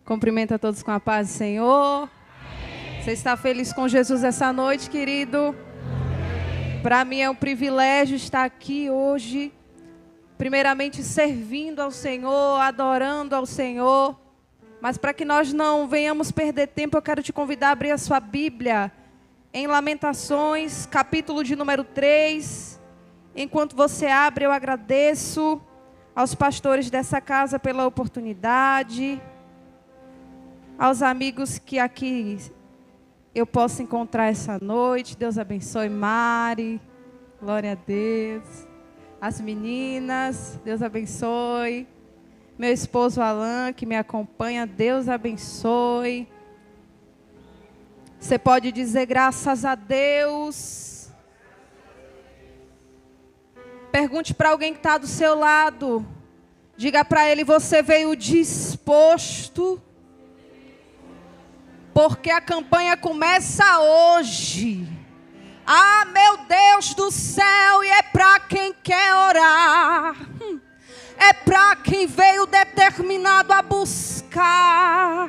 Cumprimenta todos com a paz do Senhor. Você está feliz com Jesus essa noite, querido? Para mim é um privilégio estar aqui hoje, primeiramente servindo ao Senhor, adorando ao Senhor. Mas para que nós não venhamos perder tempo, eu quero te convidar a abrir a sua Bíblia em Lamentações, capítulo de número 3. Enquanto você abre, eu agradeço aos pastores dessa casa pela oportunidade, aos amigos que aqui eu posso encontrar essa noite. Deus abençoe Mari, glória a Deus. As meninas, Deus abençoe. Meu esposo Alan, que me acompanha, Deus abençoe. Você pode dizer graças a Deus. Pergunte para alguém que está do seu lado. Diga para ele, você veio disposto? Porque a campanha começa hoje. Ah, meu Deus do céu, e é para quem quer orar. É para quem veio determinado a buscar.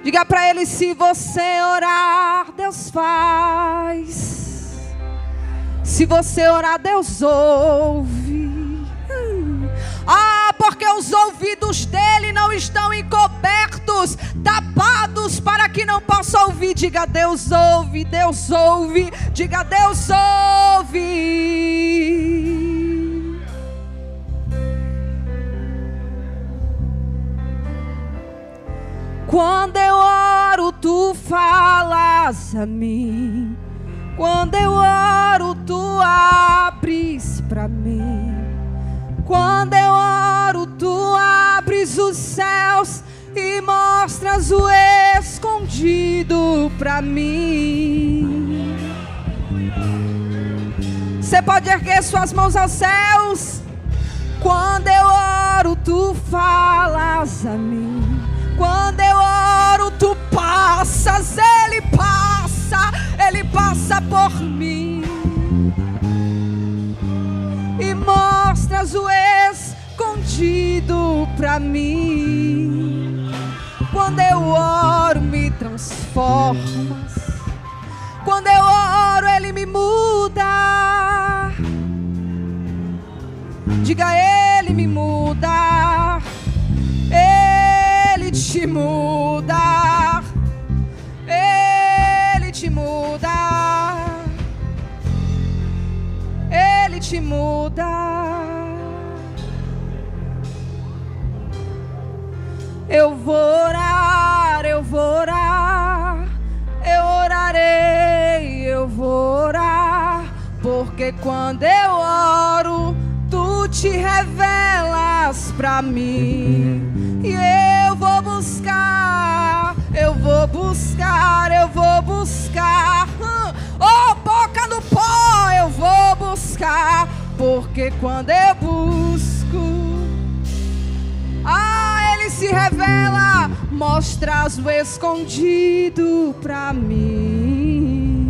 Diga para ele, se você orar, Deus faz. Se você orar, Deus ouve. Ah, porque os ouvidos dele não estão encobertos, tapados para que não possa ouvir. Diga, Deus ouve, Deus ouve. Diga, Deus ouve. Quando eu oro, tu falas a mim. Quando eu oro, tu abres para mim. Quando eu oro, tu abres os céus e mostras o escondido para mim. Você pode erguer suas mãos aos céus. Quando eu oro, tu falas a mim. Quando eu oro, tu passas, Ele passa por mim. E mostras o escondido pra mim. Quando eu oro, me transformas. Quando eu oro, Ele me muda. Diga, Ele me muda. Ele te muda. Ele te muda. Ele te muda. Eu vou orar, eu vou orar. Eu orarei, eu vou orar. Porque quando eu oro, tu te revelas pra mim. E eu vou buscar, eu vou buscar, eu vou buscar. Oh, boca no pó, eu vou buscar. Porque quando eu busco, Ele se revela. Mostras o escondido pra mim.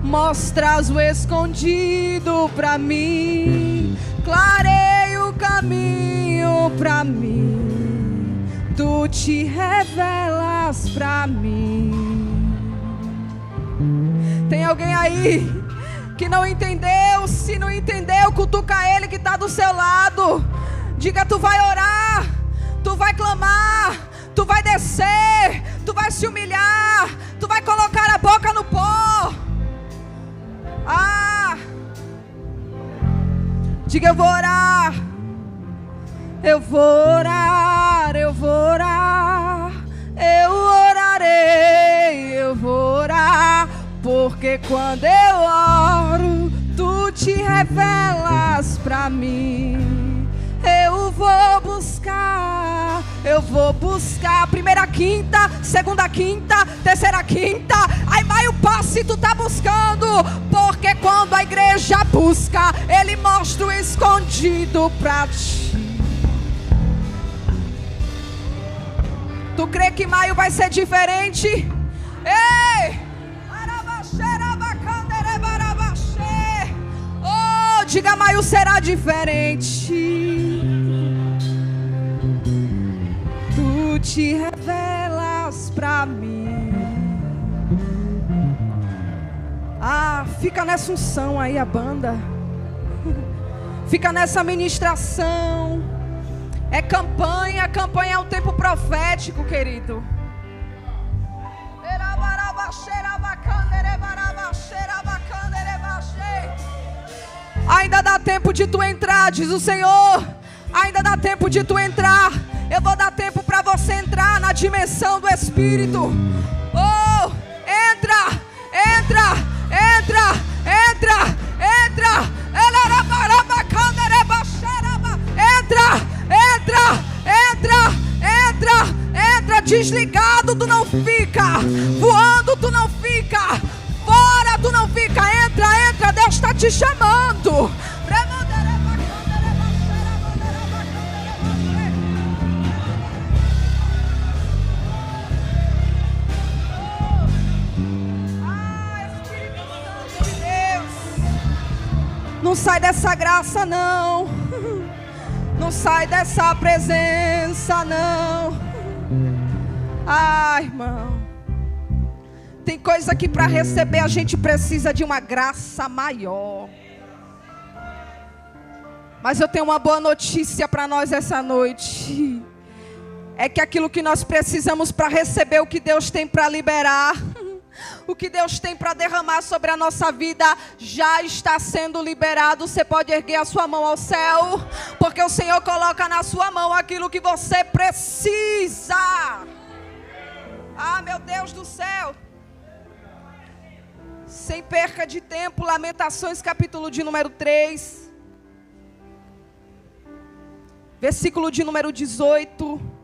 Mostras o escondido pra mim. Clareia o caminho pra mim. Tu te revelas pra mim. Tem alguém aí que não entendeu? Se não entendeu, cutuca ele que está do seu lado. Diga, tu vai orar, tu vai clamar, tu vai descer, tu vai se humilhar, tu vai colocar a boca no pó. Diga, eu vou orar. Eu vou orar, eu vou orar. Eu orarei, eu vou orar. Porque quando eu oro, tu te revelas pra mim. Eu vou buscar, eu vou buscar. Primeira quinta, segunda quinta, terceira quinta. Aí vai o passo e tu tá buscando. Porque quando a igreja busca, Ele mostra o escondido pra ti. Tu crê que maio vai ser diferente? Ei! Oh, diga, maio será diferente. Tu te revelas pra mim. Ah, fica nessa unção aí a banda. Fica nessa ministração. É campanha, campanha é um tempo profético, querido. Ainda dá tempo de tu entrar, diz o Senhor. Ainda dá tempo de tu entrar. Eu vou dar tempo para você entrar na dimensão do Espírito. Oh, entra, entra, entra, entra, entra. Entra, entra, entra, entra, entra. Desligado tu não fica. Voando tu não fica. Fora tu não fica. Entra, entra. Deus está te chamando. Não sai dessa graça, não. Não sai dessa presença, não. Ah, irmão. Tem coisa que para receber a gente precisa de uma graça maior. Mas eu tenho uma boa notícia para nós essa noite. É que aquilo que nós precisamos para receber o que Deus tem para liberar, o que Deus tem para derramar sobre a nossa vida, já está sendo liberado. Você pode erguer a sua mão ao céu, porque o Senhor coloca na sua mão aquilo que você precisa. Ah, meu Deus do céu. Sem perca de tempo, Lamentações capítulo de número 3, versículo de número 18.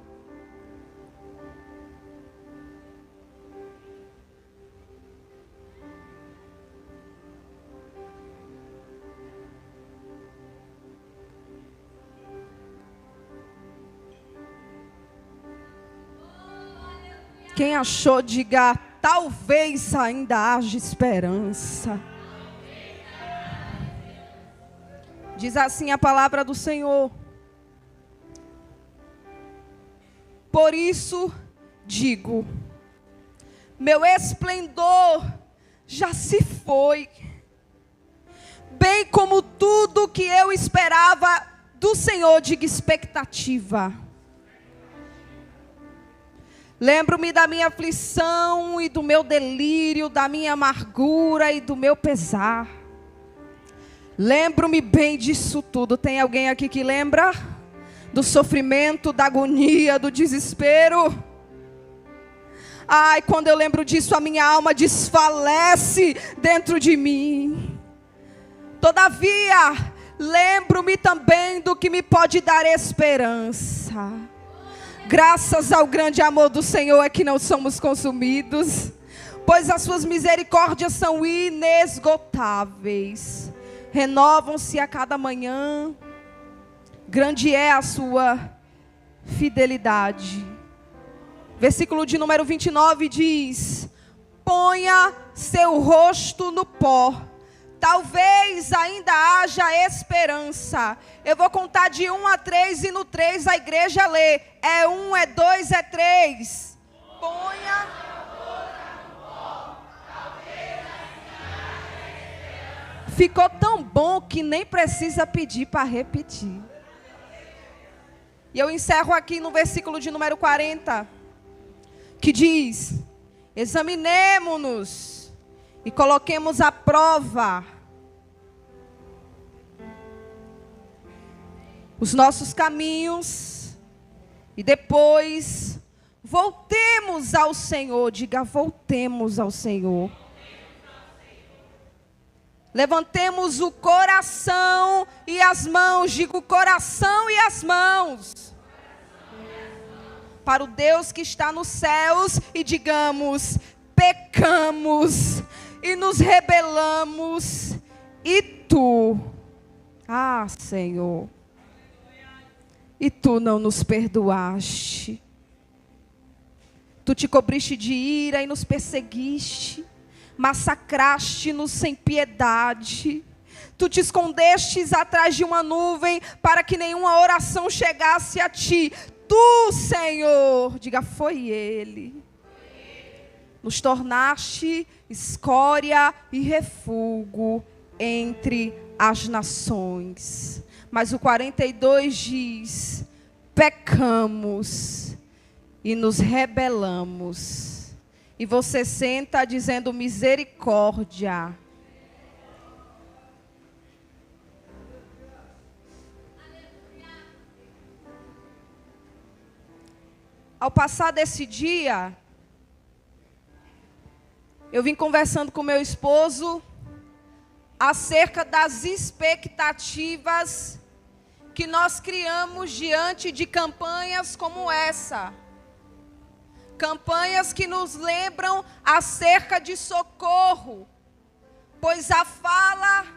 Quem achou, diga, talvez ainda haja esperança. Diz assim a palavra do Senhor. Por isso digo, meu esplendor já se foi, bem como tudo que eu esperava do Senhor, diga expectativa. Lembro-me da minha aflição e do meu delírio, da minha amargura e do meu pesar. Lembro-me bem disso tudo. Tem alguém aqui que lembra? Do sofrimento, da agonia, do desespero. Ai, quando eu lembro disso, a minha alma desfalece dentro de mim. Todavia, lembro-me também do que me pode dar esperança. Graças ao grande amor do Senhor é que não somos consumidos, pois as suas misericórdias são inesgotáveis. Renovam-se a cada manhã. Grande é a sua fidelidade. Versículo de número 29 diz: ponha seu rosto no pó, talvez ainda haja esperança. Eu vou contar de 1 a 3 e no 3 a igreja lê. É 1, é 2, é 3. Ponha. Ficou tão bom que nem precisa pedir para repetir. E eu encerro aqui no versículo de número 40, que diz: examinemo-nos e coloquemos à prova os nossos caminhos, e depois voltemos ao Senhor. Diga, voltemos ao Senhor. Levantemos o coração e as mãos. Diga, o coração e as mãos para o Deus que está nos céus, e digamos: pecamos e nos rebelamos, e tu, ah, Senhor, e tu não nos perdoaste. Tu te cobriste de ira e nos perseguiste, massacraste-nos sem piedade. Tu te escondestes atrás de uma nuvem para que nenhuma oração chegasse a ti. Tu, Senhor, diga, foi Ele. Nos tornaste escória e refúgio entre as nações. Mas o 42 diz, pecamos e nos rebelamos. E você senta dizendo misericórdia. Ao passar desse dia, eu vim conversando com meu esposo acerca das expectativas que nós criamos diante de campanhas como essa. Campanhas que nos lembram acerca de socorro, pois a fala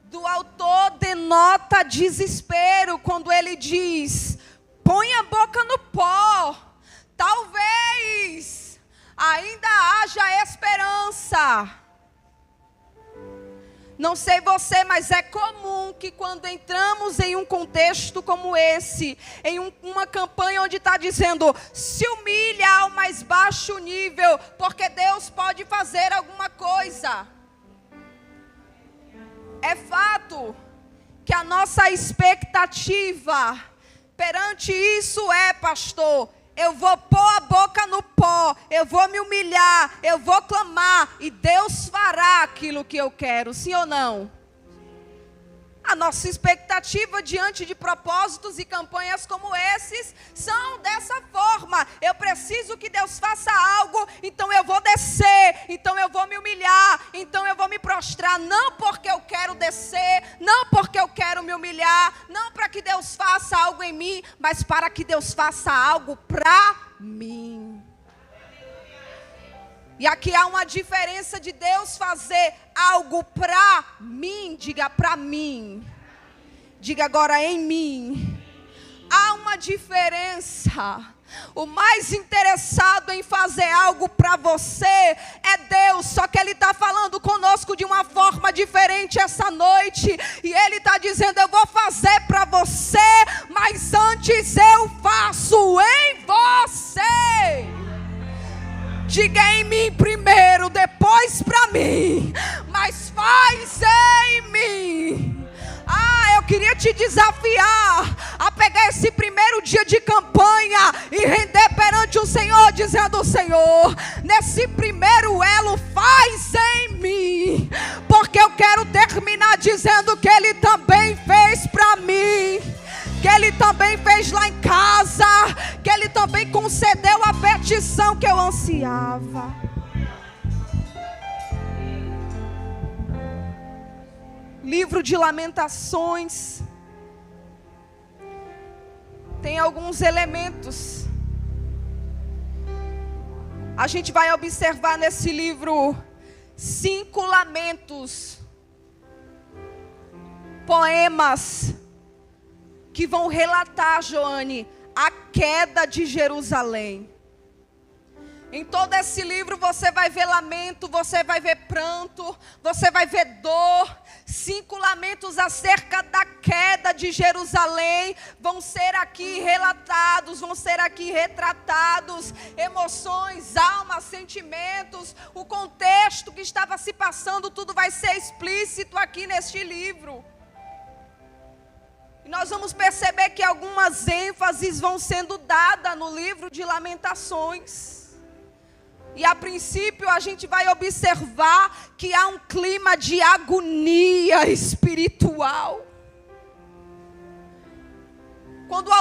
do autor denota desespero quando ele diz, põe a boca no pó. Talvez ainda haja esperança. Não sei você, mas é comum que quando entramos em um contexto como esse, em uma campanha onde está dizendo, se humilha ao mais baixo nível, porque Deus pode fazer alguma coisa. É fato que a nossa expectativa perante isso é, pastor, eu vou pôr a boca no pó, eu vou me humilhar, eu vou clamar e Deus fará aquilo que eu quero, sim ou não? A nossa expectativa diante de propósitos e campanhas como esses são dessa forma. Eu preciso que Deus faça algo, então eu vou descer, então eu vou me humilhar, então eu vou me prostrar. Não porque eu quero descer, não porque eu quero me humilhar, não para que Deus faça algo em mim, mas para que Deus faça algo para mim. E aqui há uma diferença de Deus fazer algo para mim, diga para mim. Diga agora em mim. Há uma diferença. O mais interessado em fazer algo para você é Deus, só que Ele está falando conosco de uma forma diferente essa noite. E Ele está dizendo, eu vou fazer para você, mas antes eu faço em você. Diga em mim primeiro, depois para mim, mas faz em mim. Eu queria te desafiar a pegar esse primeiro dia de campanha e render perante o Senhor, dizendo, Senhor, nesse primeiro elo faz em mim, porque eu quero terminar dizendo que Ele também fez para mim, que Ele também fez lá em casa, que Ele também concedeu a petição que eu ansiava. Livro de Lamentações tem alguns elementos. A gente vai observar nesse livro 5 lamentos, poemas que vão relatar, Joane, a queda de Jerusalém. Em todo esse livro você vai ver lamento, você vai ver pranto, você vai ver dor. 5 lamentos acerca da queda de Jerusalém vão ser aqui relatados, vão ser aqui retratados. Emoções, almas, sentimentos, o contexto que estava se passando, tudo vai ser explícito aqui neste livro. E nós vamos perceber que algumas ênfases vão sendo dadas no livro de Lamentações. E a princípio a gente vai observar que há um clima de agonia espiritual. Quando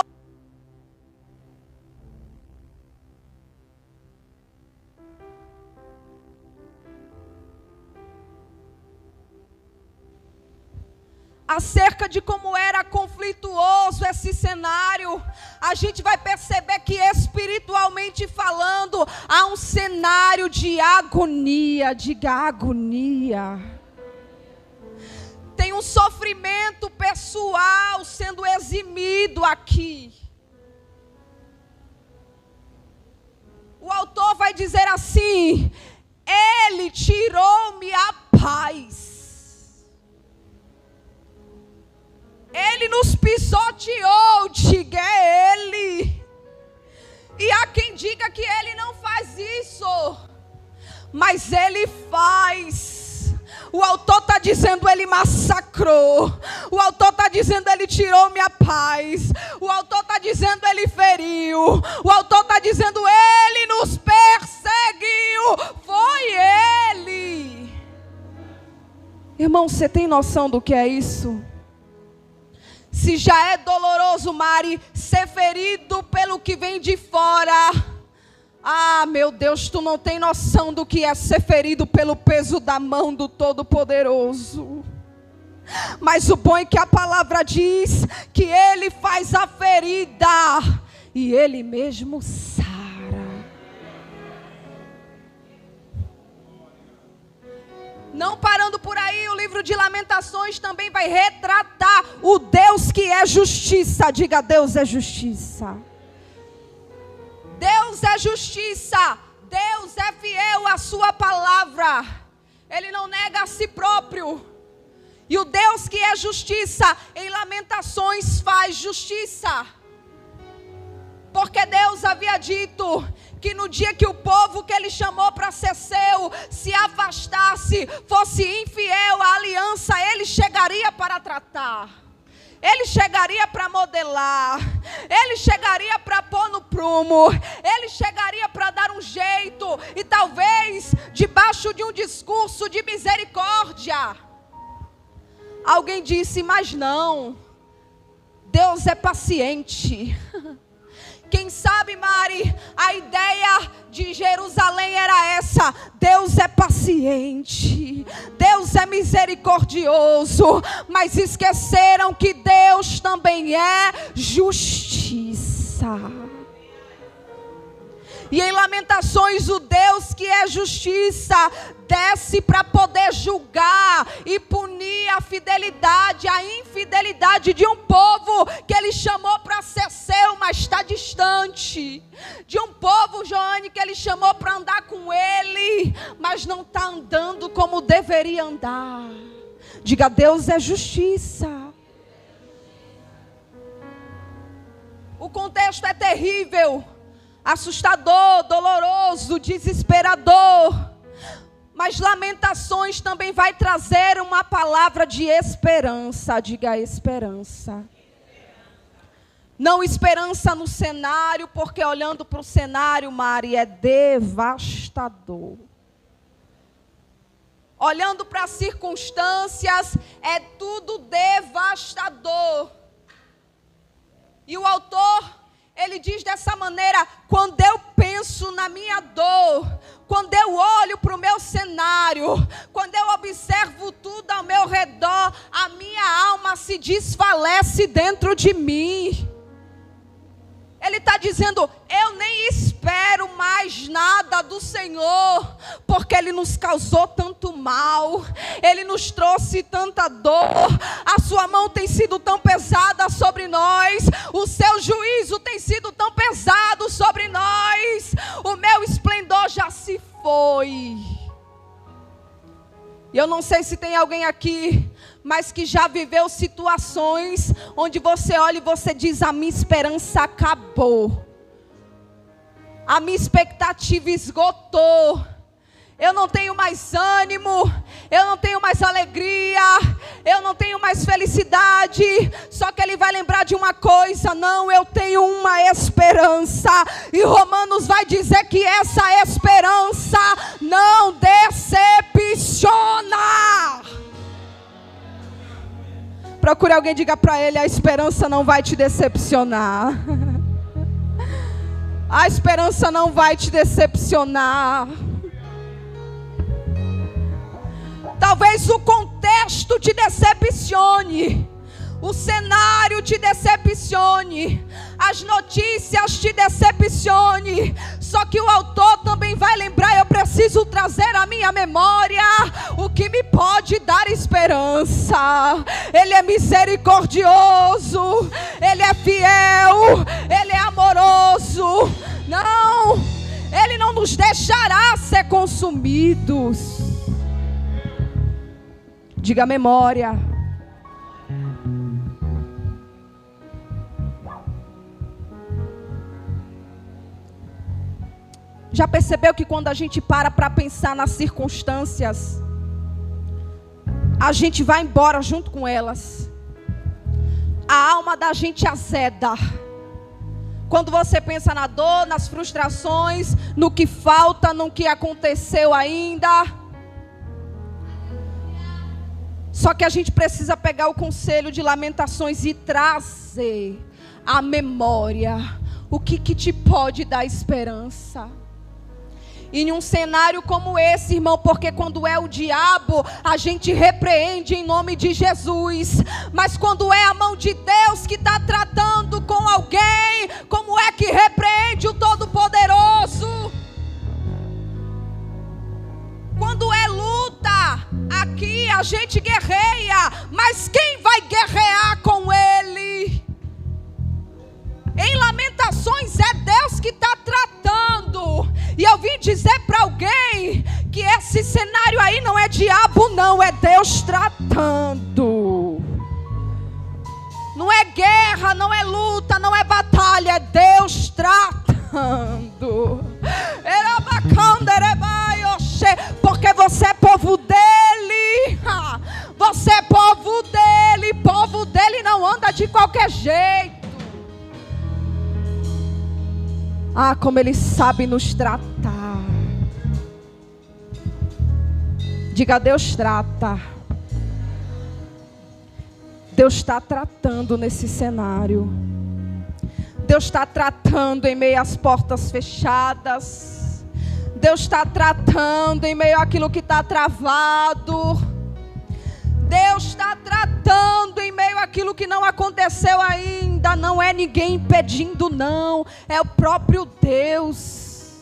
acerca de como era conflituoso esse cenário, a gente vai perceber que espiritualmente falando, há um cenário de agonia, diga agonia. Tem um sofrimento pessoal sendo eximido aqui. O autor vai dizer assim, Ele tirou-me a paz. nos pisoteou, diga é Ele. E há quem diga que Ele não faz isso, mas Ele faz. O autor está dizendo, Ele massacrou. O autor está dizendo, Ele tirou minha paz. O autor está dizendo, Ele feriu. O autor está dizendo, Ele nos perseguiu. Foi Ele. Irmão, você tem noção do que é isso? Se já é doloroso, Mari, ser ferido pelo que vem de fora. Ah, meu Deus, tu não tem noção do que é ser ferido pelo peso da mão do Todo-Poderoso. Mas o bom é que a palavra diz que Ele faz a ferida e Ele mesmo sara. Não parando por aí, o livro de Lamentações também vai retratar o Deus que é justiça. Diga, Deus é justiça. Deus é justiça, Deus é fiel à sua palavra, Ele não nega a si próprio. E o Deus que é justiça, em Lamentações faz justiça. Porque Deus havia dito que no dia que o povo que Ele chamou para ser seu se afastasse, fosse infiel à aliança, Ele chegaria para tratar. Ele chegaria para modelar, Ele chegaria para pôr no prumo, Ele chegaria para dar um jeito, e talvez debaixo de um discurso de misericórdia. Alguém disse, mas não, Deus é paciente. Quem sabe, Mari, a ideia de Jerusalém era essa: Deus é paciente, Deus é misericordioso, mas esqueceram que Deus também é justiça. E em Lamentações, o Deus que é justiça desce para poder julgar e punir a fidelidade, a infidelidade de um povo que Ele chamou para ser seu, mas está distante. De um povo, Joane, que Ele chamou para andar com Ele, mas não está andando como deveria andar. Diga, Deus é justiça. O contexto é terrível, assustador, doloroso, desesperador. Mas Lamentações também vai trazer uma palavra de esperança. Diga, esperança. Não esperança no cenário, porque olhando para o cenário, Mari, é devastador. Olhando para as circunstâncias, é tudo devastador. E o autor, ele diz dessa maneira: quando eu penso na minha dor, quando eu olho para o meu cenário, quando eu observo tudo ao meu redor, a minha alma se desfalece dentro de mim. Ele está dizendo, eu nem espero mais nada do Senhor, porque Ele nos causou tanto mal, Ele nos trouxe tanta dor, a sua mão tem sido tão pesada sobre nós, o seu juízo tem sido tão pesado sobre nós, o meu esplendor já se foi. E eu não sei se tem alguém aqui, mas que já viveu situações onde você olha e você diz, a minha esperança acabou, a minha expectativa esgotou, eu não tenho mais ânimo, eu não tenho mais alegria, eu não tenho mais felicidade. Só que ele vai lembrar de uma coisa: não, eu tenho uma esperança. E Romanos vai dizer que essa esperança não decepciona. Procure alguém, diga para ele, a esperança não vai te decepcionar. A esperança não vai te decepcionar. Talvez o contexto te decepcione, o cenário te decepcione, as notícias te decepcione. Só que o autor também vai lembrar, eu preciso trazer à minha memória o que me pode dar esperança. Ele é misericordioso, Ele é fiel, Ele é amoroso. Não, Ele não nos deixará ser consumidos. Diga memória. Já percebeu que quando a gente para pensar nas circunstâncias, a gente vai embora junto com elas. A alma da gente azeda. Quando você pensa na dor, nas frustrações, no que falta, no que aconteceu ainda. Só que a gente precisa pegar o conselho de Lamentações e trazer à memória o que te pode dar esperança. E em um cenário como esse, irmão, porque quando é o diabo, a gente repreende em nome de Jesus. Mas quando é a mão de Deus que está tratando com alguém, como é que repreende o Todo-Poderoso? Quando é luta, aqui a gente guerreia, mas quem vai guerrear com ele? Em Lamentações é Deus que está tratando. E eu vim dizer para alguém que esse cenário aí não é diabo não, é Deus tratando. Não é guerra, não é luta, não é batalha, é Deus tratando. Porque você é povo dele. Você é povo dele. Povo dele não anda de qualquer jeito. Ah, como ele sabe nos tratar. Diga, Deus trata. Deus está tratando nesse cenário. Deus está tratando em meio às portas fechadas. Deus está tratando em meio àquilo que está travado. Deus está tratando em meio àquilo que não aconteceu ainda. Não é ninguém impedindo, não. É o próprio Deus.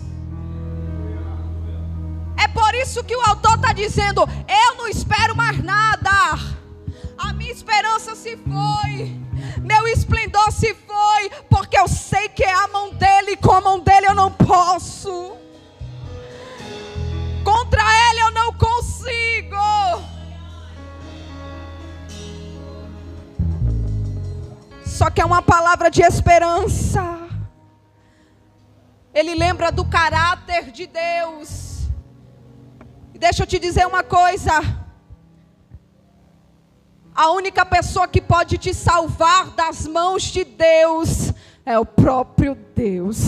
É por isso que o autor está dizendo: eu não espero mais nada. A minha esperança se foi. Meu esplendor se foi. Porque eu sei que é a mão dele. E com a mão dele eu não posso. Contra ele eu não consigo. Só que é uma palavra de esperança. Ele lembra do caráter de Deus. E deixa eu te dizer uma coisa. A única pessoa que pode te salvar das mãos de Deus é o próprio Deus.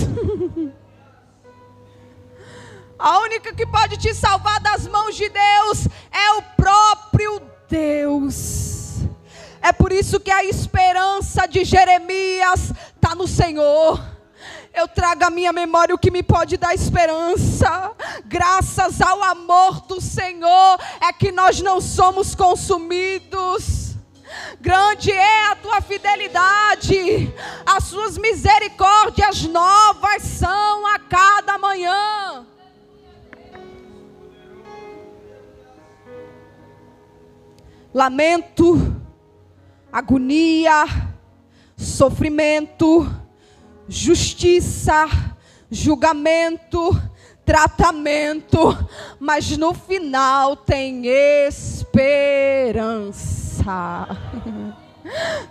A única que pode te salvar das mãos de Deus é o próprio Deus. É por isso que a esperança de Jeremias está no Senhor. Eu trago à minha memória o que me pode dar esperança. Graças ao amor do Senhor é que nós não somos consumidos. Grande é a tua fidelidade. As suas misericórdias novas são a cada manhã. Lamento, agonia, sofrimento, justiça, julgamento, tratamento, mas no final tem esperança.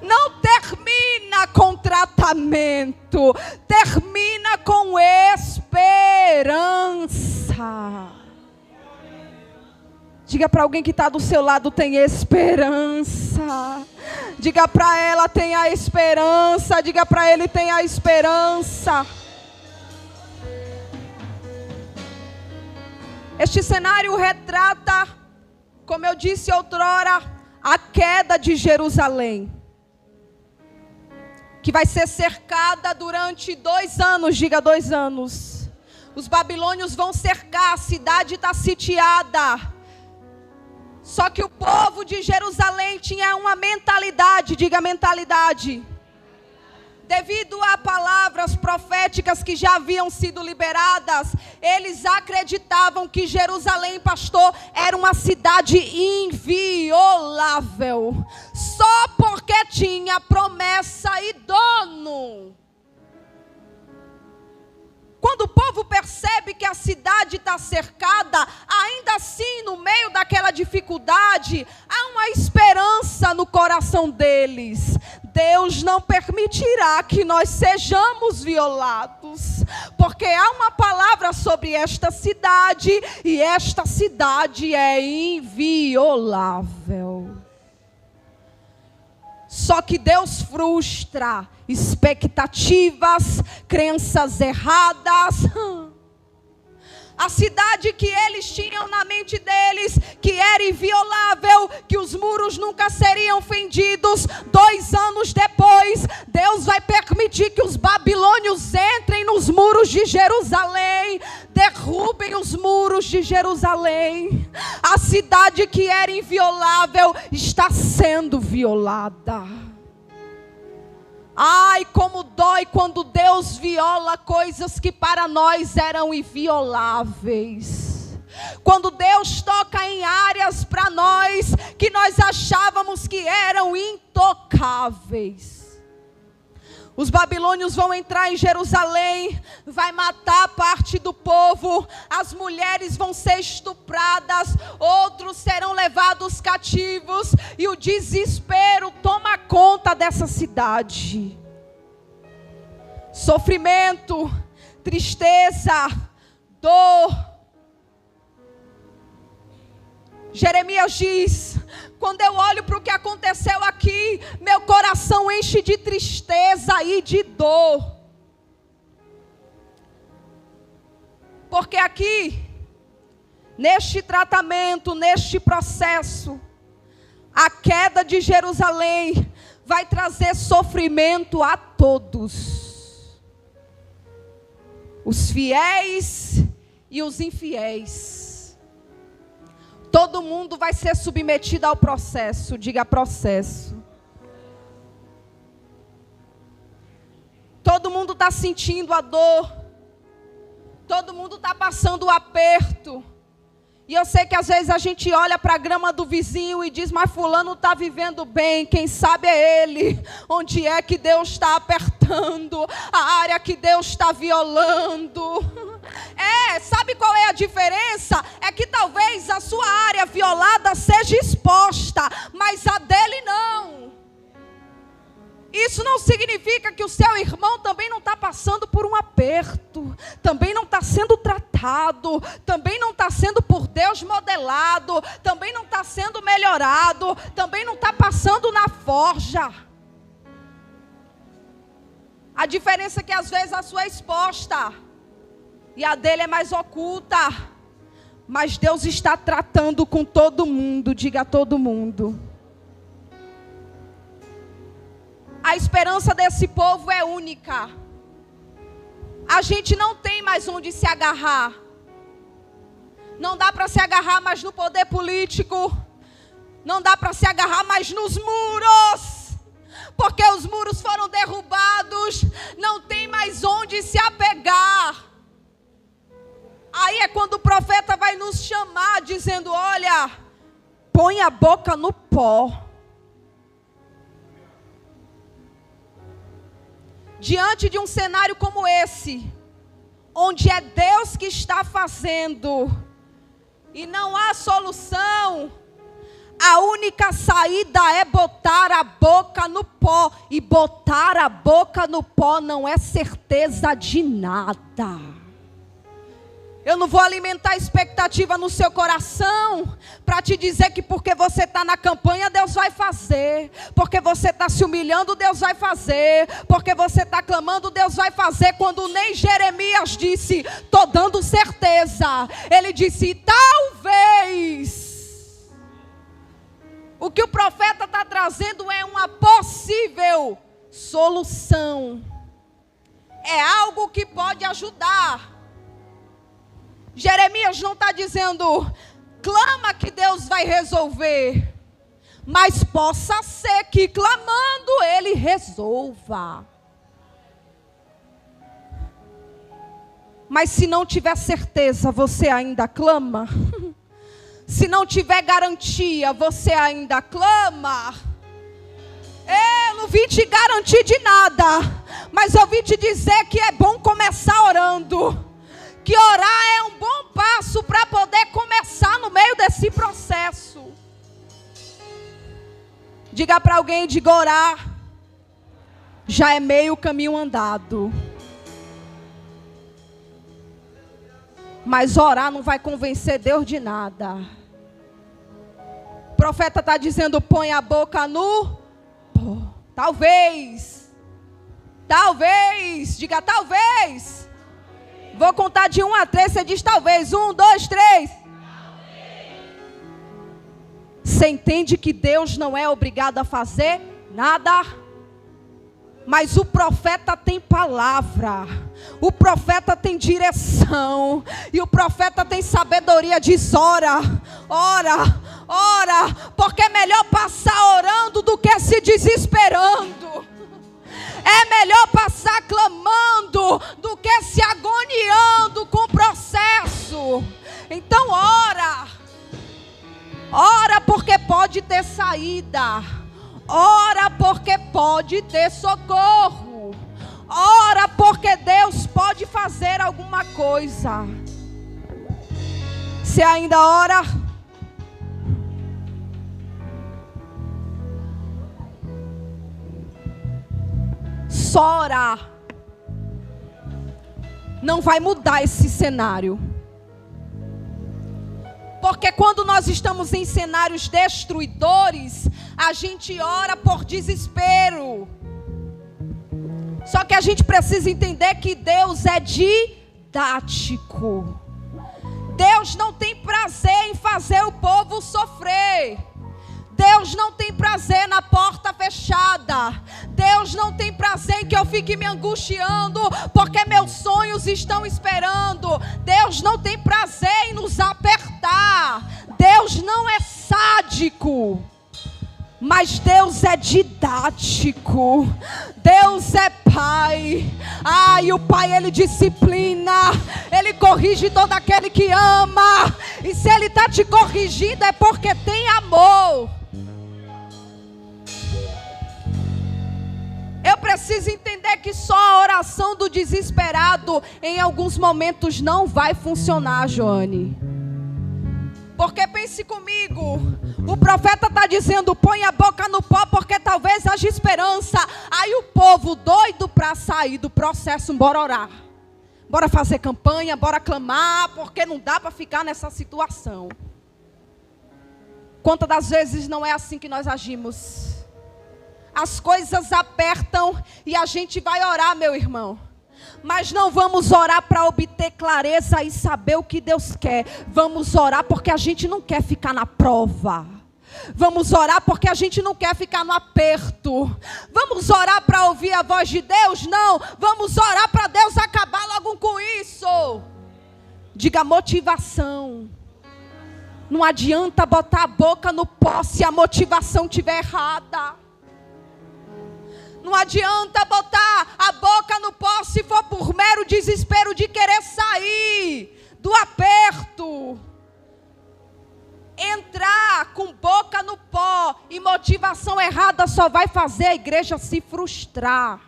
Não termina com tratamento, termina com esperança. Diga para alguém que está do seu lado: tem esperança. Diga para ela: tem a esperança. Diga para ele: tem a esperança. Este cenário retrata, como eu disse outrora, a queda de Jerusalém, que vai ser cercada durante 2 anos. Diga, 2 anos. Os babilônios vão cercar, a cidade está sitiada. Só que o povo de Jerusalém tinha uma mentalidade, diga mentalidade. Devido a palavras proféticas que já haviam sido liberadas, eles acreditavam que Jerusalém, pastor, era uma cidade inviolável. Só porque tinha promessa e dono. Quando quando o povo percebe que a cidade está cercada, ainda assim, no meio daquela dificuldade, há uma esperança no coração deles. Deus não permitirá que nós sejamos violados, porque há uma palavra sobre esta cidade, e esta cidade é inviolável. Só que Deus frustra expectativas, crenças erradas. A cidade que eles tinham na mente deles, que era inviolável, que os muros nunca seriam fendidos. 2 anos depois, Deus vai permitir que os babilônios entrem nos muros de Jerusalém, derrubem os muros de Jerusalém. A cidade que era inviolável está sendo violada. Ai, como dói quando Deus viola coisas que para nós eram invioláveis. Quando Deus toca em áreas para nós que nós achávamos que eram intocáveis. Os babilônios vão entrar em Jerusalém, vai matar parte do povo, as mulheres vão ser estupradas, outros serão levados cativos, e o desespero toma conta dessa cidade. Sofrimento, tristeza, dor. Jeremias diz: quando eu olho para o que aconteceu aqui, meu coração enche de tristeza e de dor. Porque aqui, neste tratamento, neste processo, a queda de Jerusalém vai trazer sofrimento a todos. Os fiéis e os infiéis. Todo mundo vai ser submetido ao processo. Diga processo. Todo mundo está sentindo a dor. Todo mundo está passando o aperto. E eu sei que às vezes a gente olha para a grama do vizinho e diz: mas fulano está vivendo bem, quem sabe é ele. Onde é que Deus está apertando? A área que Deus está violando. Sabe qual é a diferença? É que talvez a sua área violada seja exposta, mas a dele não. Isso não significa que o seu irmão também não está passando por um aperto, também não está sendo tratado, também não está sendo por Deus modelado, também não está sendo melhorado, também não está passando na forja. A diferença é que às vezes a sua é exposta e a dele é mais oculta. Mas Deus está tratando com todo mundo. Diga todo mundo. A esperança desse povo é única. A gente não tem mais onde se agarrar. Não dá para se agarrar mais no poder político. Não dá para se agarrar mais nos muros. Porque os muros foram derrubados. Não tem mais onde se apegar. Aí é quando o profeta vai nos chamar dizendo: olha, põe a boca no pó. Diante de um cenário como esse, onde é Deus que está fazendo, e não há solução, a única saída é botar a boca no pó. E botar a boca no pó não é certeza de nada. Eu não vou alimentar expectativa no seu coração para te dizer que porque você está na campanha, Deus vai fazer. Porque você está se humilhando, Deus vai fazer. Porque você está clamando, Deus vai fazer. Quando nem Jeremias disse: estou dando certeza. Ele disse: talvez. O que o profeta está trazendo é uma possível solução. É algo que pode ajudar. Jeremias não está dizendo: clama que Deus vai resolver. Mas possa ser que clamando Ele resolva. Mas se não tiver certeza, você ainda clama? Se não tiver garantia, você ainda clama? Eu não vim te garantir de nada, mas eu vim te dizer que é bom começar orando. que orar é um bom passo para poder começar no meio desse processo. Diga para alguém, diga: orar já é meio caminho andado. Mas orar não vai convencer Deus de nada. O profeta está dizendo: põe a boca no pó. Talvez. Diga talvez. Vou contar de 1 a 3, você diz talvez. 1, 2, 3. Você entende que Deus não é obrigado a fazer nada? Mas o profeta tem palavra, o profeta tem direção, e o profeta tem sabedoria. Diz: ora, porque é melhor passar orando do que se desesperando. É melhor passar clamando do que se agoniando com o processo. Então ora porque pode ter saída. Ora porque pode ter socorro. Ora porque Deus pode fazer alguma coisa. Você ainda ora? Só orar não vai mudar esse cenário. Porque quando nós estamos em cenários destruidores, a gente ora por desespero. Só que a gente precisa entender que Deus é didático. Deus não tem prazer em fazer o povo sofrer. Deus não tem prazer na porta fechada. Deus não tem prazer em que eu fique me angustiando porque meus sonhos estão esperando. Deus não tem prazer em nos apertar. Deus não é sádico. Mas Deus é didático. Deus é pai. E o pai, ele disciplina. Ele corrige todo aquele que ama. E se ele está te corrigindo é porque tem amor. Eu preciso entender que só a oração do desesperado em alguns momentos não vai funcionar, Joane. Porque pense comigo, o profeta está dizendo: põe a boca no pó porque talvez haja esperança. Aí o povo doido para sair do processo: bora orar, bora fazer campanha, bora clamar, porque não dá para ficar nessa situação. Quantas das vezes não é assim que nós agimos? As coisas apertam e a gente vai orar, meu irmão. Mas não vamos orar para obter clareza e saber o que Deus quer. Vamos orar porque a gente não quer ficar na prova. Vamos orar porque a gente não quer ficar no aperto. Vamos orar para ouvir a voz de Deus? Não. Vamos orar para Deus acabar logo com isso. Diga: motivação. Não adianta botar a boca no pó se a motivação estiver errada. Não adianta botar a boca no pó se for por mero desespero de querer sair do aperto. Entrar com boca no pó e motivação errada só vai fazer a igreja se frustrar.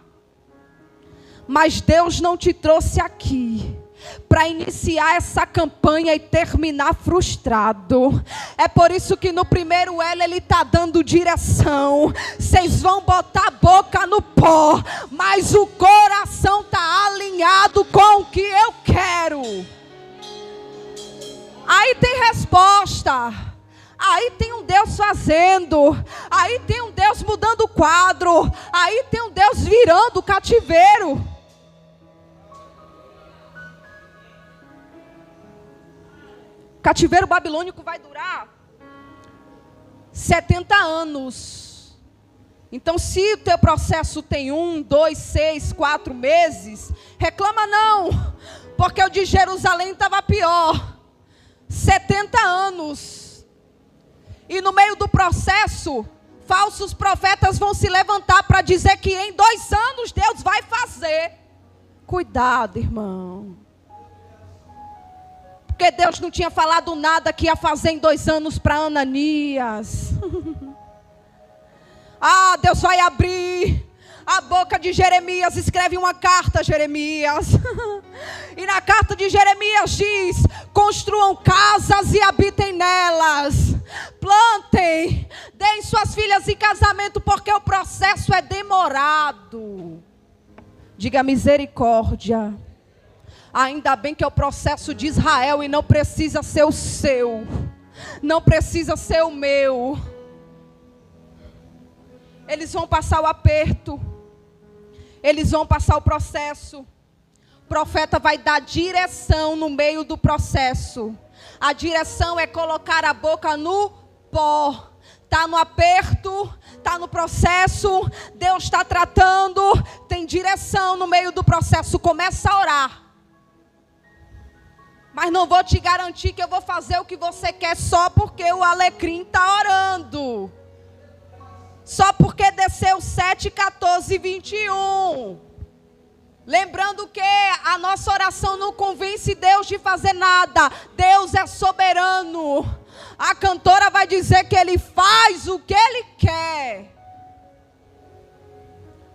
Mas Deus não te trouxe aqui para iniciar essa campanha e terminar frustrado. É por isso que no primeiro L ele está dando direção. Vocês vão botar a boca no pó, mas o coração está alinhado com o que eu quero. Aí tem resposta. Aí tem um Deus fazendo. Aí tem um Deus mudando o quadro. Aí tem um Deus virando o cativeiro. Cativeiro babilônico vai durar 70 anos. Então, se o teu processo tem 1, 2, 6, 4 meses, reclama não, porque o de Jerusalém estava pior. 70 anos. E no meio do processo, falsos profetas vão se levantar para dizer que em 2 anos Deus vai fazer. Cuidado, irmão. Porque Deus não tinha falado nada que ia fazer em 2 anos para Ananias. Deus vai abrir. a boca de Jeremias, escreve uma carta a Jeremias. E na carta de Jeremias diz: construam casas e habitem nelas. Plantem, deem suas filhas em casamento, porque o processo é demorado. Diga misericórdia. Ainda bem que é o processo de Israel e não precisa ser o seu. Não precisa ser o meu. Eles vão passar o aperto. Eles vão passar o processo. O profeta vai dar direção no meio do processo. A direção é colocar a boca no pó. Está no aperto, está no processo. Deus está tratando. Tem direção no meio do processo. Começa a orar. Mas não vou te garantir que eu vou fazer o que você quer só porque o alecrim está orando. Só porque desceu 7, 14 e 21. Lembrando que a nossa oração não convence Deus de fazer nada. Deus é soberano. A cantora vai dizer que Ele faz o que Ele quer.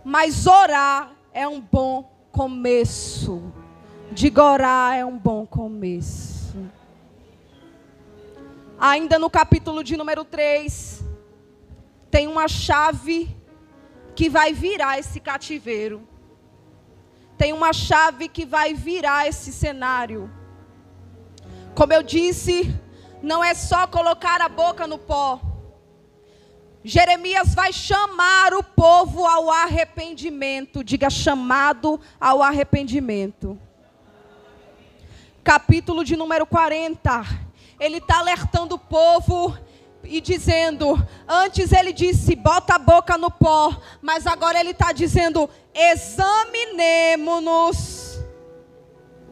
Mas orar é um bom começo. Diga, orar é um bom começo. Ainda no capítulo de número 3, tem uma chave que vai virar esse cativeiro. Tem uma chave que vai virar esse cenário. Como eu disse, não é só colocar a boca no pó. Jeremias vai chamar o povo ao arrependimento. Diga, chamado ao arrependimento. Capítulo de número 40. Ele está alertando o povo e dizendo, antes ele disse, bota a boca no pó, mas agora ele está dizendo, examinemo-nos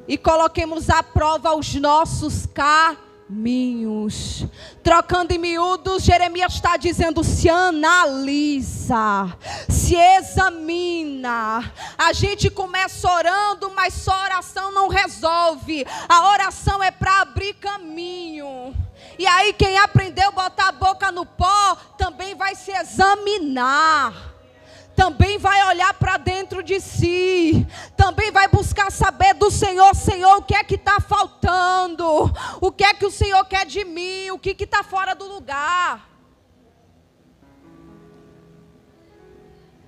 e coloquemos à prova os nossos caminhos. Trocando em miúdos, Jeremias está dizendo, se analisa, se examina. A gente começa orando, mas só oração não resolve. A oração é para abrir caminho. E aí quem aprendeu a botar a boca no pó, também vai se examinar. Também vai olhar para dentro de si. Também vai buscar saber do Senhor. Senhor, o que é que está faltando? O que é que o Senhor quer de mim? O que está fora do lugar?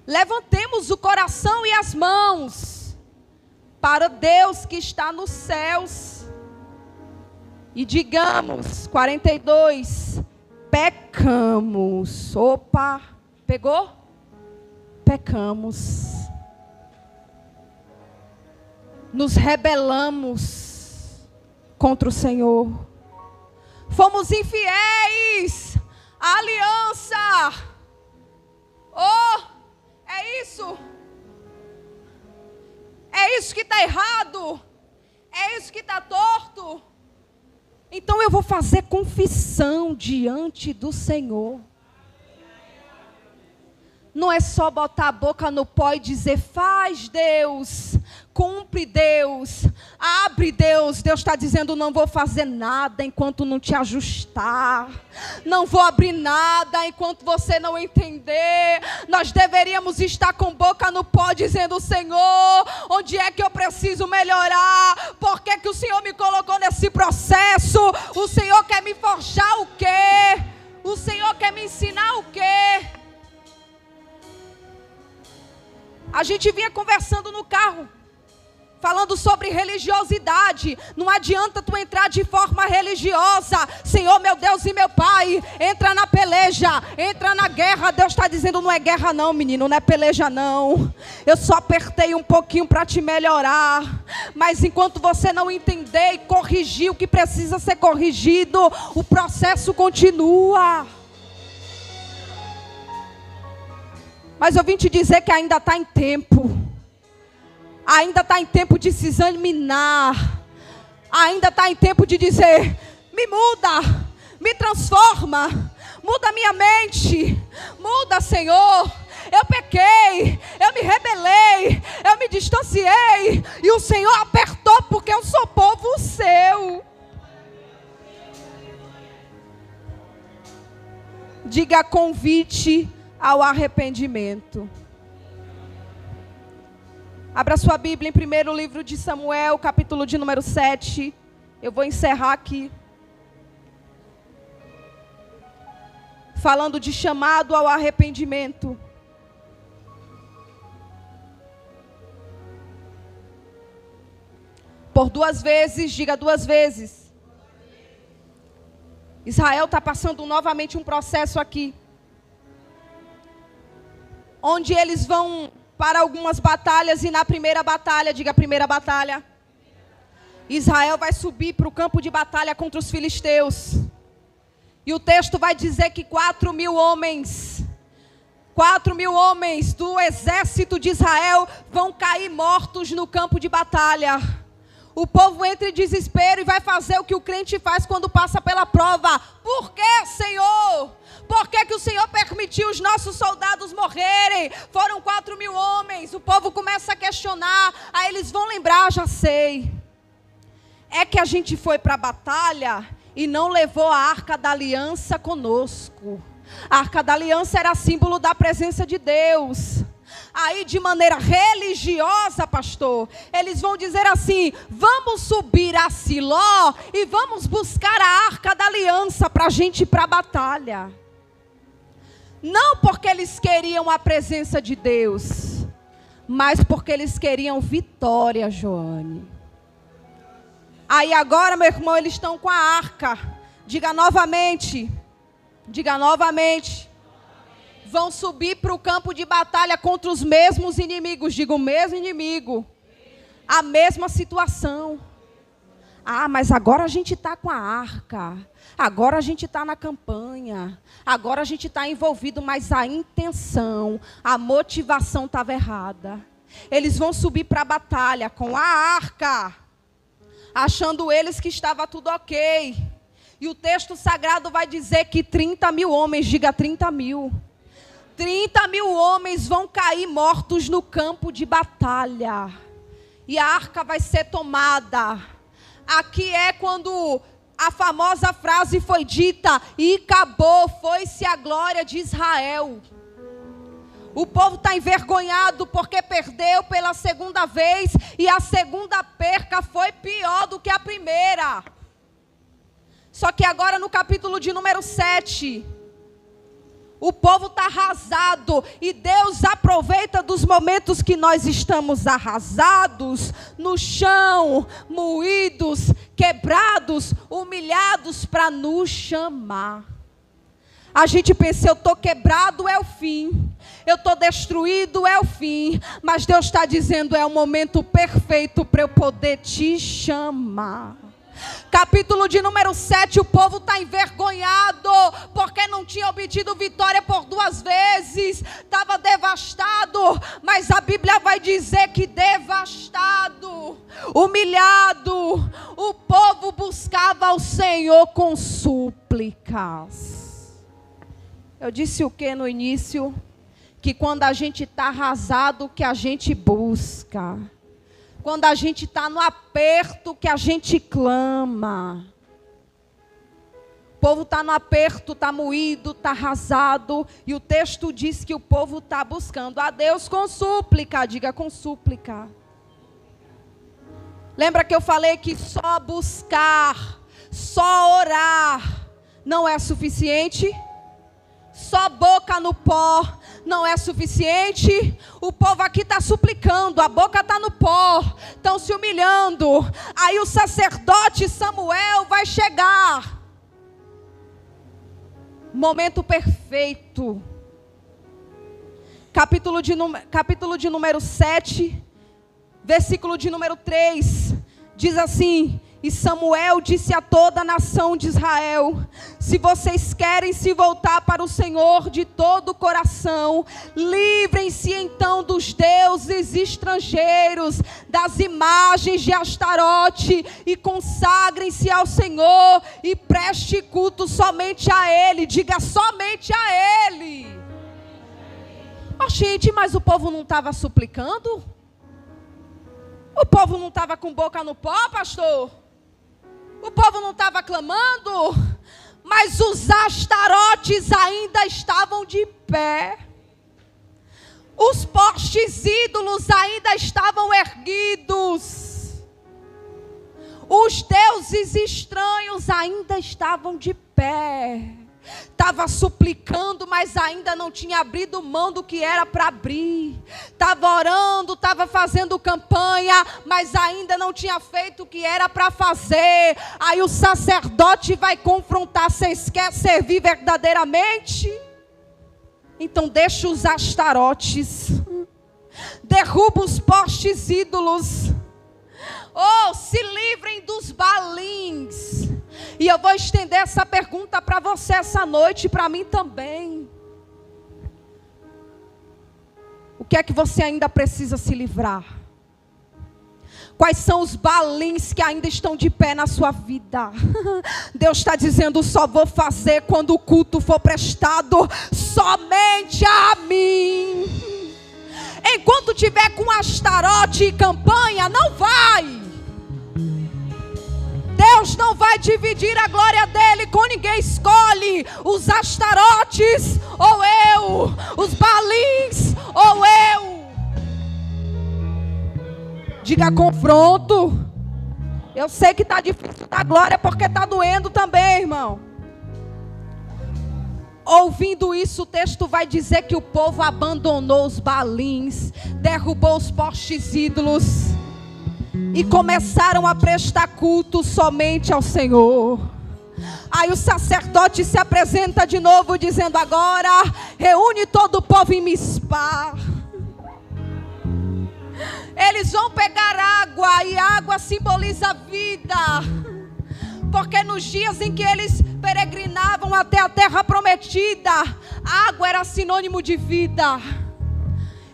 Levantemos o coração e as mãos para Deus que está nos céus. E digamos, 42, pecamos. Opa, pegou? Pecamos, nos rebelamos contra o Senhor, fomos infiéis à aliança. Oh, é isso que está errado, é isso que está torto. Então eu vou fazer confissão diante do Senhor. Não é só botar a boca no pó e dizer, faz Deus, cumpre Deus, abre Deus. Deus está dizendo, não vou fazer nada enquanto não te ajustar. Não vou abrir nada enquanto você não entender. Nós deveríamos estar com boca no pó dizendo, Senhor, onde é que eu preciso melhorar? Por que que o Senhor me colocou nesse processo? O Senhor quer me forjar o quê? O Senhor quer me ensinar o quê? A gente vinha conversando no carro, falando sobre religiosidade. Não adianta tu entrar de forma religiosa. Senhor, meu Deus e meu Pai, entra na peleja, entra na guerra. Deus está dizendo, não é guerra não, menino, não é peleja não. Eu só apertei um pouquinho para te melhorar. Mas enquanto você não entender e corrigir o que precisa ser corrigido, o processo continua. Mas eu vim te dizer que ainda está em tempo. Ainda está em tempo de se examinar. Ainda está em tempo de dizer, me muda, me transforma, muda a minha mente, muda, Senhor. Eu pequei, eu me rebelei, eu me distanciei, e o Senhor apertou porque eu sou povo seu. Diga convite ao arrependimento. Abra sua Bíblia em primeiro livro de Samuel, capítulo de número 7. Eu vou encerrar aqui. Falando de chamado ao arrependimento. Por 2 vezes, diga 2 vezes. Israel está passando novamente um processo aqui. Onde eles vão para algumas batalhas e na primeira batalha, diga primeira batalha. Israel vai subir para o campo de batalha contra os filisteus. E o texto vai dizer que 4.000 homens do exército de Israel vão cair mortos no campo de batalha. O povo entra em desespero e vai fazer o que o crente faz quando passa pela prova. Por que, Senhor? Por que o Senhor permitiu os nossos soldados morrerem? Foram 4.000 homens. O povo começa a questionar. Aí eles vão lembrar, já sei. É que a gente foi para a batalha e não levou a Arca da Aliança conosco. A Arca da Aliança era símbolo da presença de Deus. Aí de maneira religiosa, pastor, eles vão dizer assim: vamos subir a Siló e vamos buscar a Arca da Aliança para a gente ir para a batalha. Não porque eles queriam a presença de Deus, mas porque eles queriam vitória, Joane. Aí agora, meu irmão, eles estão com a arca. Diga novamente. Diga novamente. Vão subir para o campo de batalha contra os mesmos inimigos. Diga o mesmo inimigo. A mesma situação. Ah, mas agora a gente está com a arca. Agora a gente está na campanha. Agora a gente está envolvido, mas a intenção, a motivação estava errada. Eles vão subir para a batalha com a arca, achando eles que estava tudo ok. E o texto sagrado vai dizer que 30.000 homens, diga 30.000. 30.000 homens vão cair mortos no campo de batalha. E a arca vai ser tomada. Aqui é quando a famosa frase foi dita: e acabou, foi-se a glória de Israel. O povo está envergonhado porque perdeu pela segunda vez. E a segunda perca foi pior do que a primeira. Só que agora no capítulo de número 7... o povo está arrasado e Deus aproveita dos momentos que nós estamos arrasados, no chão, moídos, quebrados, humilhados, para nos chamar. A gente pensa: eu estou quebrado, é o fim. Eu estou destruído, é o fim. Mas Deus está dizendo: é o momento perfeito para eu poder te chamar. Capítulo de número 7, o povo está envergonhado, porque não tinha obtido vitória por 2 vezes, estava devastado, mas a Bíblia vai dizer que devastado, humilhado, o povo buscava ao Senhor com súplicas. Eu disse o que no início? Que quando a gente está arrasado, que a gente busca. Quando a gente está no aperto, que a gente clama. O povo está no aperto, está moído, está arrasado. E o texto diz que o povo está buscando a Deus com súplica. Diga com súplica. Lembra que eu falei que só buscar, só orar não é suficiente? Só boca no pó não é suficiente? O povo aqui está suplicando, a boca está no pó, estão se humilhando. Aí o sacerdote Samuel vai chegar. Momento perfeito. Capítulo de número 7, versículo de número 3, diz assim: e Samuel disse a toda a nação de Israel: se vocês querem se voltar para o Senhor de todo o coração, livrem-se então dos deuses estrangeiros, das imagens de Astarote, e consagrem-se ao Senhor, e preste culto somente a Ele. Diga somente a Ele. Oh, gente, mas o povo não estava suplicando? O povo não estava com boca no pó, pastor? O povo não estava clamando? Mas os astarotes ainda estavam de pé. Os postes os ídolos ainda estavam erguidos. Os deuses estranhos ainda estavam de pé. Estava suplicando, mas ainda não tinha abrido mão do que era para abrir. Estava orando, estava fazendo campanha, mas ainda não tinha feito o que era para fazer. Aí o sacerdote vai confrontar: vocês querem servir verdadeiramente? Então deixa os astarotes, derruba os postes ídolos. Oh, se livrem dos balins. E eu vou estender essa pergunta para você essa noite, e para mim também. O que é que você ainda precisa se livrar? Quais são os balins que ainda estão de pé na sua vida? Deus está dizendo: só vou fazer quando o culto for prestado somente a mim. Enquanto tiver com astarote e campanha, não vai. Deus não vai dividir a glória dele com ninguém. Escolhe os astarotes ou eu, os balins ou eu. Diga: confronto. Eu sei que está difícil dar glória porque está doendo também, irmão. Ouvindo isso, o texto vai dizer que o povo abandonou os balins, derrubou os postes ídolos e começaram a prestar culto somente ao Senhor. Aí o sacerdote se apresenta de novo dizendo: agora reúne todo o povo em Mispa. Eles vão pegar água, e água simboliza vida. Porque nos dias em que eles peregrinavam até a terra prometida, água era sinônimo de vida.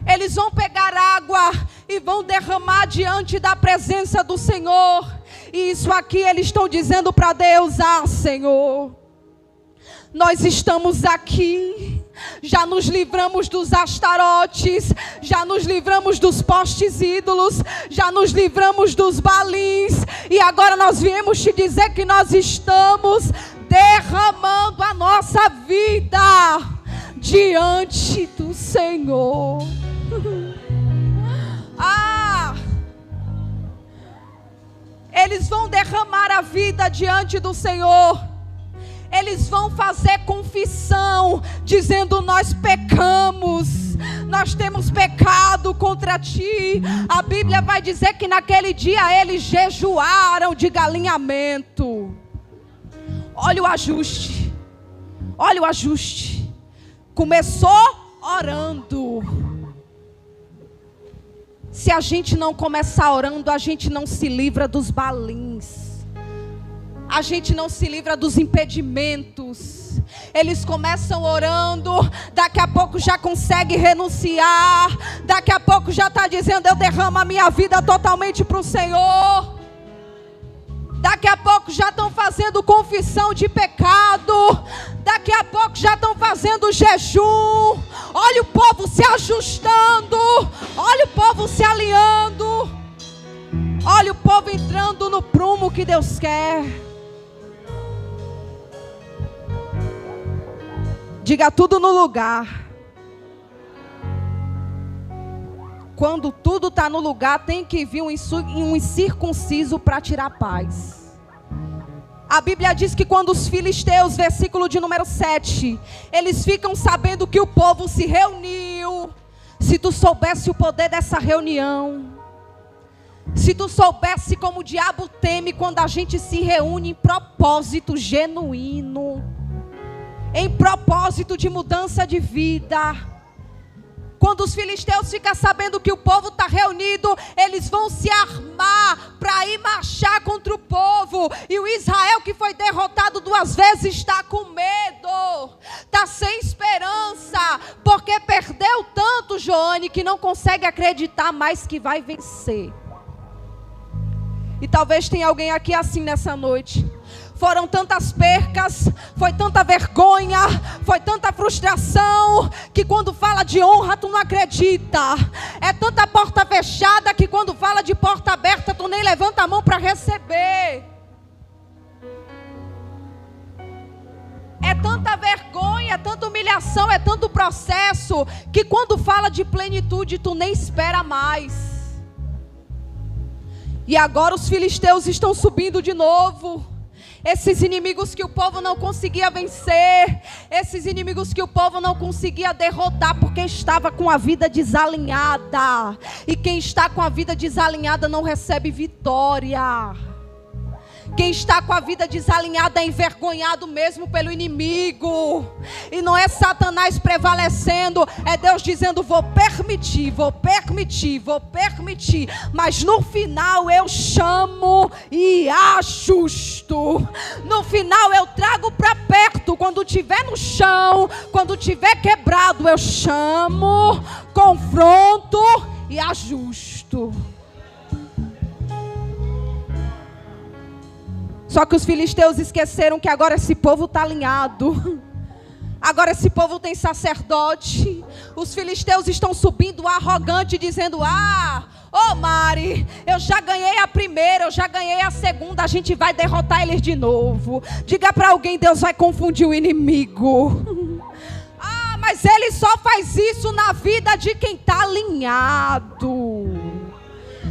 Eles vão pegar água e vão derramar diante da presença do Senhor. E isso aqui eles estão dizendo para Deus: ah, Senhor, nós estamos aqui, já nos livramos dos astarotes, já nos livramos dos postes ídolos, já nos livramos dos balins, e agora nós viemos te dizer que nós estamos derramando a nossa vida diante do Senhor. Eles vão derramar a vida diante do Senhor. Eles vão fazer confissão, dizendo: nós pecamos, nós temos pecado contra ti. A Bíblia vai dizer que naquele dia eles jejuaram de galinhamento. Olha o ajuste, olha o ajuste. Começou orando. Se a gente não começar orando, a gente não se livra dos balins. A gente não se livra dos impedimentos. Eles começam orando, daqui a pouco já consegue renunciar, daqui a pouco já está dizendo: eu derramo a minha vida totalmente para o Senhor. Daqui a pouco já estão fazendo confissão de pecado, daqui a pouco já estão fazendo jejum. Olha o povo se ajustando, olha o povo se alinhando, olha o povo entrando no prumo que Deus quer. Diga: tudo no lugar. Quando tudo está no lugar, tem que vir um incircunciso para tirar a paz. A Bíblia diz que quando os filisteus, versículo de número 7, eles ficam sabendo que o povo se reuniu. Se tu soubesse o poder dessa reunião, se tu soubesse como o diabo teme quando a gente se reúne em propósito genuíno, em propósito de mudança de vida. Quando os filisteus ficam sabendo que o povo está reunido, eles vão se armar para ir marchar contra o povo. E o Israel, que foi derrotado 2 vezes, está com medo, está sem esperança, porque perdeu tanto, Joane, que não consegue acreditar mais que vai vencer. E talvez tenha alguém aqui assim nessa noite. Foram tantas percas, foi tanta vergonha, foi tanta frustração, que quando fala de honra tu não acredita. É tanta porta fechada que quando fala de porta aberta tu nem levanta a mão para receber. É tanta vergonha, é tanta humilhação, é tanto processo, que quando fala de plenitude, tu nem espera mais. E agora os filisteus estão subindo de novo. Esses inimigos que o povo não conseguia vencer, esses inimigos que o povo não conseguia derrotar, porque estava com a vida desalinhada. E quem está com a vida desalinhada não recebe vitória. Quem está com a vida desalinhada é envergonhado mesmo pelo inimigo. E não é Satanás prevalecendo, é Deus dizendo: vou permitir, vou permitir, vou permitir. Mas no final eu chamo e ajusto. No final eu trago para perto. Quando estiver no chão, quando estiver quebrado, eu chamo, confronto e ajusto. Só que os filisteus esqueceram que agora esse povo está alinhado. Agora esse povo tem sacerdote. Os filisteus estão subindo arrogante, dizendo: Mari, eu já ganhei a primeira, eu já ganhei a segunda, a gente vai derrotar eles de novo. Diga para alguém: Deus vai confundir o inimigo. Mas ele só faz isso na vida de quem está alinhado.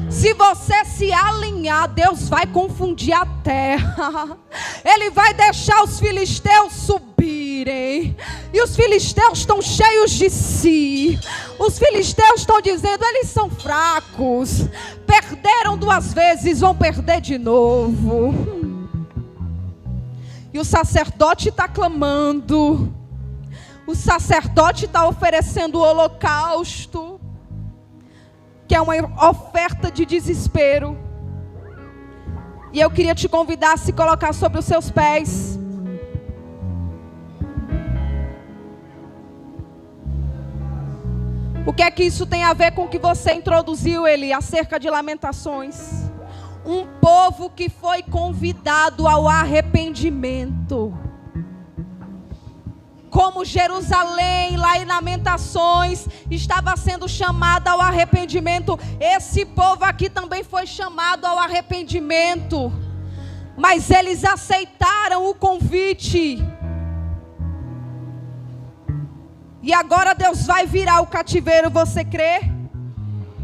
Se você se alinhar, Deus vai confundir a terra. Ele vai deixar os filisteus subirem. E os filisteus estão cheios de si. Os filisteus estão dizendo: eles são fracos. Perderam 2 vezes, vão perder de novo. E o sacerdote está clamando. O sacerdote está oferecendo o holocausto, que é uma oferta de desespero. E eu queria te convidar a se colocar sobre os seus pés. O que é que isso tem a ver com o que você introduziu, Eli, acerca de Lamentações? Um povo que foi convidado ao arrependimento. Como Jerusalém, lá em Lamentações, estava sendo chamada ao arrependimento, esse povo aqui também foi chamado ao arrependimento. Mas eles aceitaram o convite. E agora Deus vai virar o cativeiro, você crê?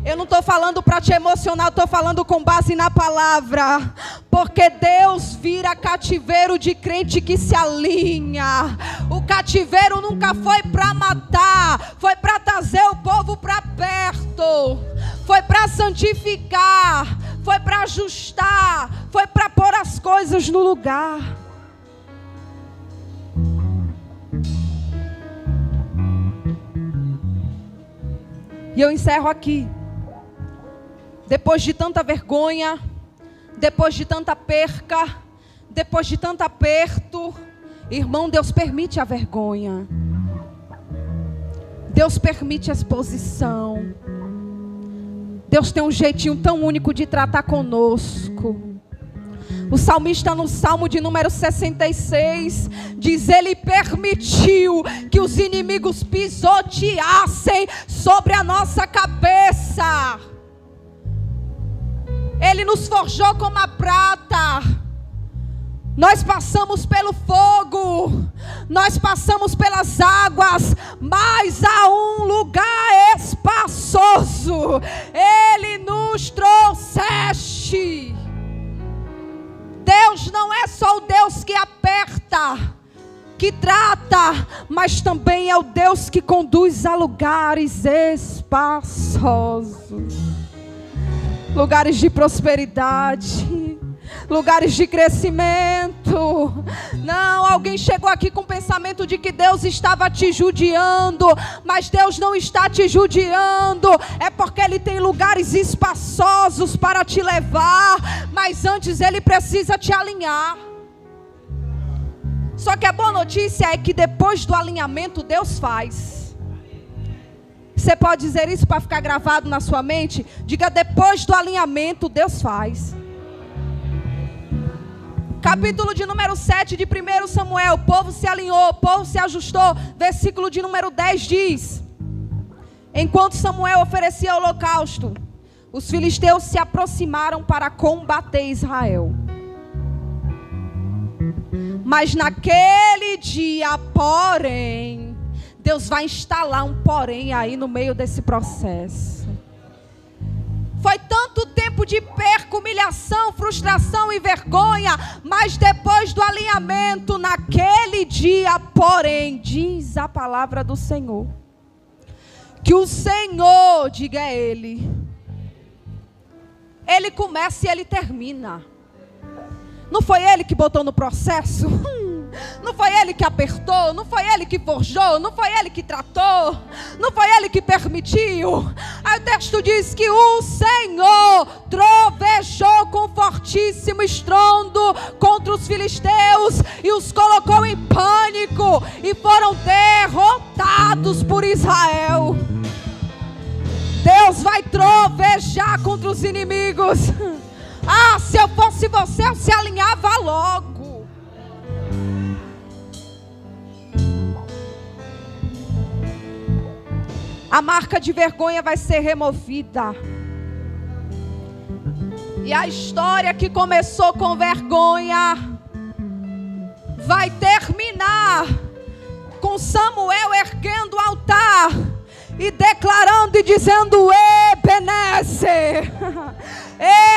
Eu não estou falando para te emocionar, estou falando com base na palavra. Porque Deus vira cativeiro de crente que se alinha. O cativeiro nunca foi para matar, foi para trazer o povo para perto. Foi para santificar, foi para ajustar, foi para pôr as coisas no lugar. E eu encerro aqui. Depois de tanta vergonha, depois de tanta perca, depois de tanto aperto, irmão, Deus permite a vergonha. Deus permite a exposição. Deus tem um jeitinho tão único de tratar conosco. O salmista no Salmo de número 66 diz: Ele permitiu que os inimigos pisoteassem sobre a nossa cabeça. Ele nos forjou como a prata. Nós passamos pelo fogo, nós passamos pelas águas, mas há um lugar espaçoso. Ele nos trouxeste. Deus não é só o Deus que aperta, que trata, mas também é o Deus que conduz a lugares espaçosos. Lugares de prosperidade, lugares de crescimento. Não, alguém chegou aqui com o pensamento de que Deus estava te judiando, mas Deus não está te judiando, é porque Ele tem lugares espaçosos para te levar, mas antes Ele precisa te alinhar. Só que a boa notícia é que depois do alinhamento Deus faz. Você pode dizer isso para ficar gravado na sua mente? Diga: depois do alinhamento, Deus faz. Capítulo de número 7 de 1 Samuel. O povo se alinhou, o povo se ajustou. Versículo de número 10 diz: enquanto Samuel oferecia holocausto, os filisteus se aproximaram para combater Israel. Mas naquele dia, porém, Deus vai instalar um porém aí no meio desse processo. Foi tanto tempo de perca, humilhação, frustração e vergonha, mas depois do alinhamento, naquele dia, porém, diz a palavra do Senhor, que o Senhor, diga a Ele começa e Ele termina. Não foi Ele que botou no processo? Não foi Ele que apertou? Não foi Ele que forjou? Não foi Ele que tratou? Não foi Ele que permitiu? Aí o texto diz que o Senhor trovejou com fortíssimo estrondo contra os filisteus e os colocou em pânico e foram derrotados por Israel. Deus vai trovejar contra os inimigos. Ah, se eu fosse você, eu se alinhava logo. A marca de vergonha vai ser removida. E a história que começou com vergonha vai terminar com Samuel erguendo o altar e declarando e dizendo: Ebenezer,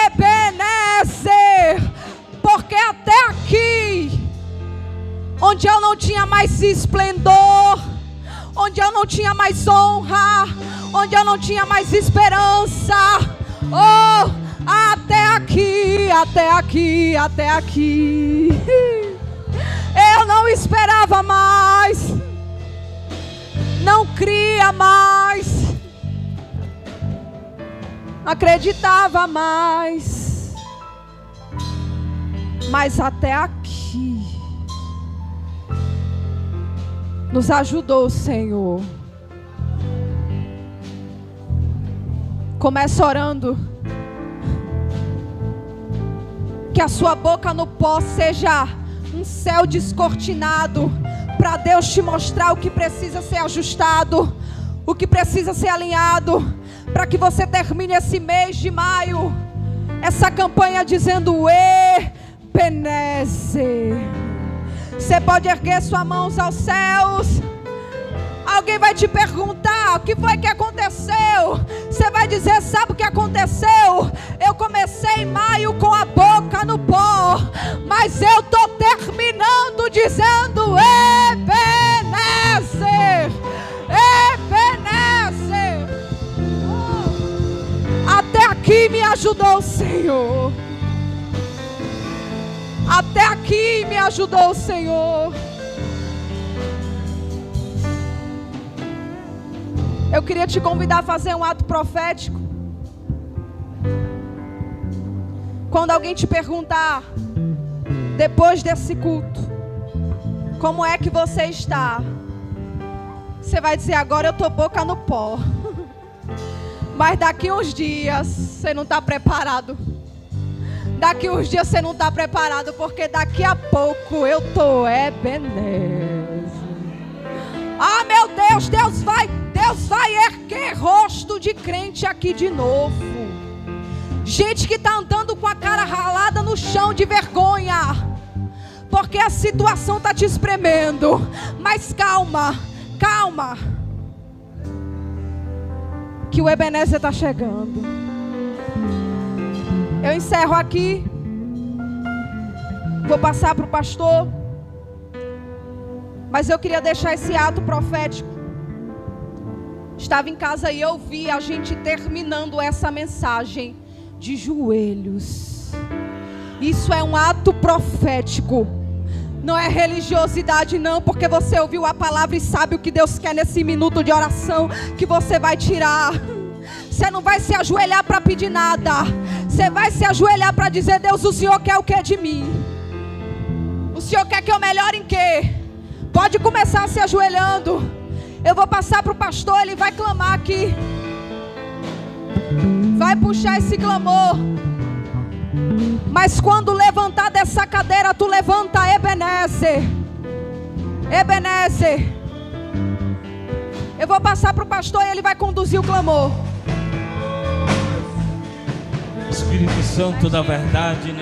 Ebenezer, porque até aqui, onde eu não tinha mais esplendor, onde eu não tinha mais honra, onde eu não tinha mais esperança, oh, até aqui, até aqui, até aqui, eu não esperava mais, não cria mais, acreditava mais, mas até aqui nos ajudou o Senhor. Começa orando, que a sua boca no pó seja um céu descortinado, para Deus te mostrar o que precisa ser ajustado, o que precisa ser alinhado, para que você termine esse mês de maio, essa campanha dizendo: Ebenezer. Você pode erguer suas mãos aos céus. Alguém vai te perguntar: o que foi que aconteceu? Você vai dizer: sabe o que aconteceu? Eu comecei em maio com a boca no pó, mas eu estou terminando dizendo: Ebenezer, Ebenezer. Até aqui me ajudou o Senhor. Até aqui me ajudou o Senhor. Eu queria te convidar a fazer um ato profético. Quando alguém te perguntar, depois desse culto, como é que você está? Você vai dizer: agora eu estou boca no pó. Mas daqui uns dias você não está preparado. Daqui uns dias você não está preparado, porque daqui a pouco eu estou Ebenezer. Ah, meu Deus, Deus vai erguer rosto de crente aqui de novo. Gente que está andando com a cara ralada no chão de vergonha, porque a situação está te espremendo. Mas calma, calma, que o Ebenezer está chegando. Eu encerro aqui. Vou passar para o pastor. Mas eu queria deixar esse ato profético. Estava em casa e eu vi a gente terminando essa mensagem de joelhos. Isso é um ato profético. Não é religiosidade não, porque você ouviu a palavra e sabe o que Deus quer nesse minuto de oração que você vai tirar. Você não vai se ajoelhar para pedir nada. Você vai se ajoelhar para dizer: Deus, o Senhor quer o que de mim? O Senhor quer que eu melhore em quê? Pode começar se ajoelhando. Eu vou passar para o pastor, ele vai clamar aqui. Vai puxar esse clamor. Mas quando levantar dessa cadeira, tu levanta: Ebenezer, Ebenezer. Eu vou passar para o pastor e ele vai conduzir o clamor. Espírito Santo da verdade, né?